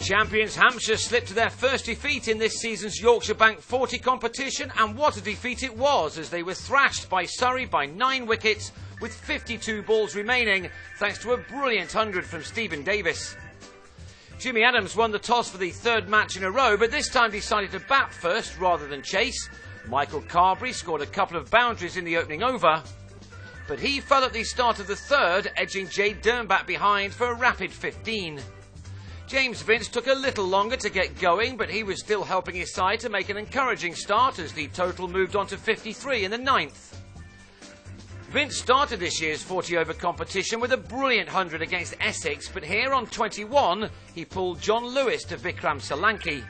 Champions Hampshire slipped to their first defeat in this season's Yorkshire Bank 40 competition, and what a defeat it was, as they were thrashed by Surrey by 9 wickets with 52 balls remaining, thanks to a brilliant 100 from Stephen Davis. Jimmy Adams won the toss for the third match in a row, but this time decided to bat first rather than chase. Michael Carberry scored a couple of boundaries in the opening over, but he fell at the start of the third, edging Jade Dernbach behind for a rapid 15. James Vince took a little longer to get going, but he was still helping his side to make an encouraging start as the total moved on to 53 in the 9th. Vince started this year's 40-over competition with a brilliant 100 against Essex, but here on 21 he pulled John Lewis to Vikram Solanki.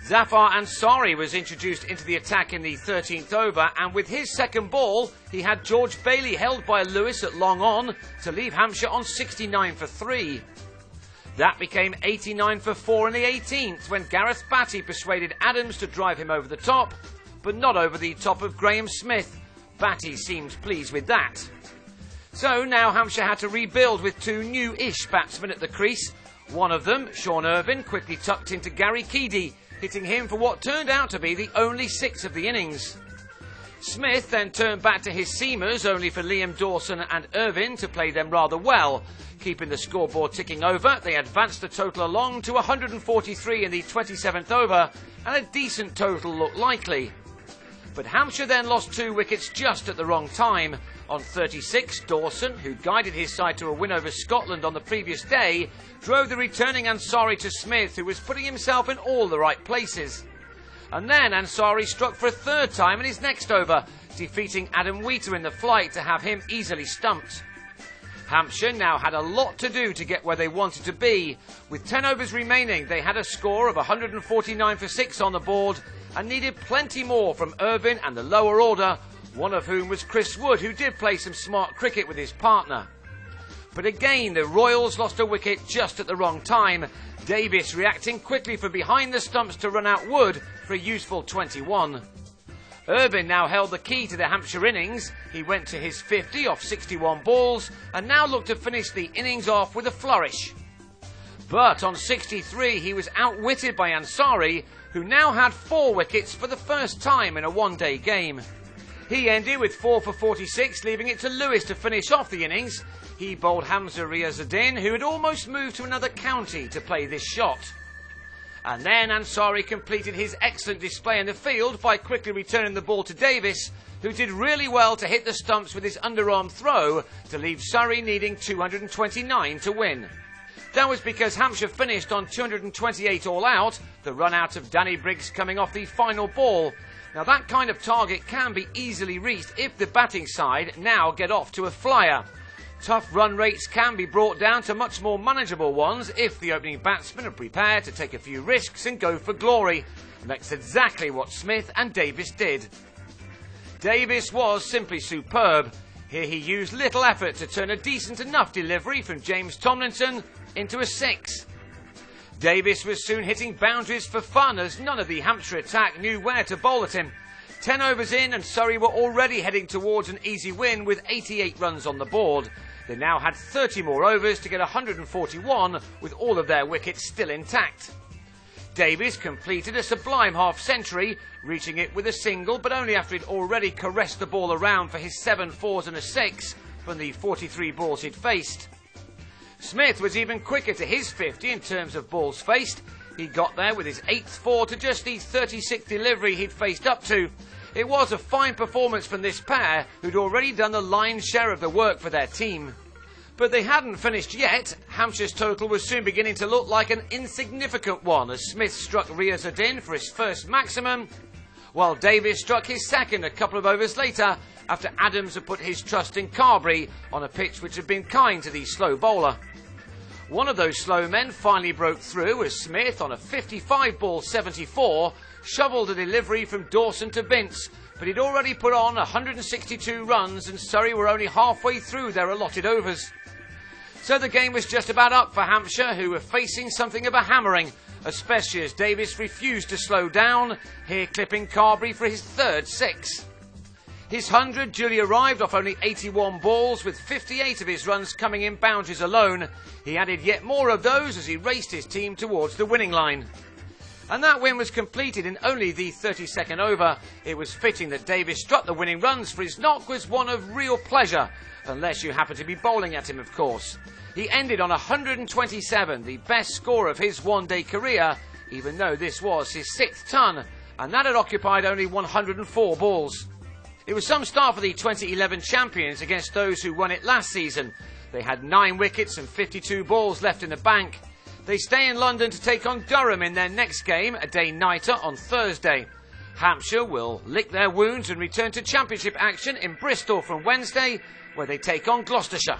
Zafar Ansari was introduced into the attack in the 13th over, and with his second ball he had George Bailey held by Lewis at long on to leave Hampshire on 69 for 3. That became 89 for 4 in the 18th when Gareth Batty persuaded Adams to drive him over the top, but not over the top of Graham Smith. Batty seemed pleased with that. So now Hampshire had to rebuild with 2 new-ish batsmen at the crease. One of them, Sean Ervine, quickly tucked into Gary Keady, hitting him for what turned out to be the only 6 of the innings. Smith then turned back to his seamers, only for Liam Dawson and Ervine to play them rather well. Keeping the scoreboard ticking over, they advanced the total along to 143 in the 27th over, and a decent total looked likely. But Hampshire then lost 2 wickets just at the wrong time. On 36, Dawson, who guided his side to a win over Scotland on the previous day, drove the returning Ansari to Smith, who was putting himself in all the right places. And then Ansari struck for a 3rd time in his next over, defeating Adam Wheater in the flight to have him easily stumped. Hampshire now had a lot to do to get where they wanted to be. With 10 overs remaining, they had a score of 149 for 6 on the board and needed plenty more from Ervine and the lower order, one of whom was Chris Wood, who did play some smart cricket with his partner. But again, the Royals lost a wicket just at the wrong time, Davis reacting quickly from behind the stumps to run out Wood for a useful 21. Ervine now held the key to the Hampshire innings. He went to his 50 off 61 balls and now looked to finish the innings off with a flourish. But on 63 he was outwitted by Ansari, who now had 4 wickets for the first time in a one-day game. He ended with 4 for 46, leaving it to Lewis to finish off the innings. He bowled Hamza Riazuddin, who had almost moved to another county to play this shot. And then Ansari completed his excellent display in the field by quickly returning the ball to Davis, who did really well to hit the stumps with his underarm throw to leave Surrey needing 229 to win. That was because Hampshire finished on 228 all out, the run out of Danny Briggs coming off the final ball. Now that kind of target can be easily reached if the batting side now get off to a flyer. Tough run rates can be brought down to much more manageable ones if the opening batsmen are prepared to take a few risks and go for glory. And that's exactly what Smith and Davis did. Davis was simply superb. Here he used little effort to turn a decent enough delivery from James Tomlinson into a 6. Davis was soon hitting boundaries for fun as none of the Hampshire attack knew where to bowl at him. 10 overs in and Surrey were already heading towards an easy win with 88 runs on the board. They now had 30 more overs to get 141 with all of their wickets still intact. Davis completed a sublime half-century, reaching it with a single, but only after he'd already caressed the ball around for his 7 fours and a 6 from the 43 balls he'd faced. Smith was even quicker to his 50 in terms of balls faced. He got there with his 8th 4 to just the 36th delivery he'd faced up to. It was a fine performance from this pair, who'd already done the lion's share of the work for their team. But they hadn't finished yet. Hampshire's total was soon beginning to look like an insignificant one as Smith struck Riazuddin for his first maximum, while Davis struck his second a couple of overs later after Adams had put his trust in Carberry on a pitch which had been kind to the slow bowler. One of those slow men finally broke through as Smith, on a 55-ball 74, shoveled a delivery from Dawson to Vince, but he'd already put on 162 runs and Surrey were only halfway through their allotted overs. So the game was just about up for Hampshire, who were facing something of a hammering, especially as Davis refused to slow down, here clipping Carberry for his 3rd 6. His 100 duly arrived off only 81 balls, with 58 of his runs coming in boundaries alone. He added yet more of those as he raced his team towards the winning line. And that win was completed in only the 32nd over. It was fitting that Davis struck the winning runs, for his knock was one of real pleasure, unless you happen to be bowling at him, of course. He ended on 127, the best score of his one-day career, even though this was his 6th ton, and that had occupied only 104 balls. It was some start for the 2011 champions against those who won it last season. They had 9 wickets and 52 balls left in the bank. They stay in London to take on Durham in their next game, a day-nighter on Thursday. Hampshire will lick their wounds and return to championship action in Bristol from Wednesday, where they take on Gloucestershire.